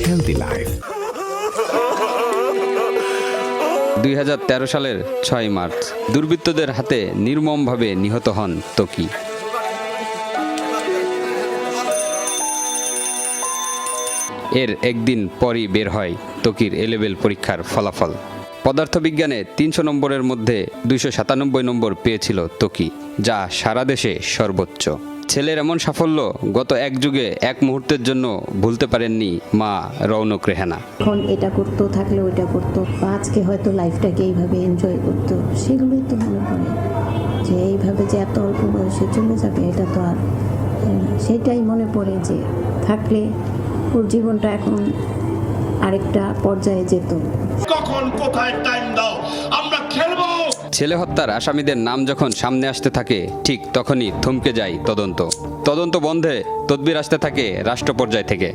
healthy life. 2013 সালের 6 March দুর্বৃত্তদের হাতে নির্মমভাবে নিহত হন ত্বকী। এর একদিন পরই বের হয় ত্বকীর এ-লেভেল পরীক্ষার ফলাফল। পদার্থবিজ্ঞানে 300 নম্বরের মধ্যে 297 নম্বর পেয়েছিল ত্বকী, যা সারা দেশে সর্বোচ্চ। ছেলের এমন সাফল্য গত এক যুগে এক মুহূর্তের জন্য ভুলতে পারেননি মা রৌনক রেহানা। এখন এটা করতো, থাকলে ওইটা করতো, বা আজকে হয়তো লাইফটাকে এইভাবে এনজয় করতো, সেগুলোই তো মনে পড়ে যে এইভাবে যে এত অল্প বয়সে চলে যাবে, এটা তো আর সেটাই মনে পড়ে যে থাকলে ওর জীবনটা এখন আরেকটা পর্যায়ে যেত। কখন কোথায় টাইম দাও, আমরা খেলবো। ছেলে হত্যার আসামিদের নাম যখন সামনে আসতে থাকে, ঠিক তখনই থমকে যায় তদন্ত বন্ধে তদবির আসতে থাকে রাষ্ট্র পর্যায় থেকে।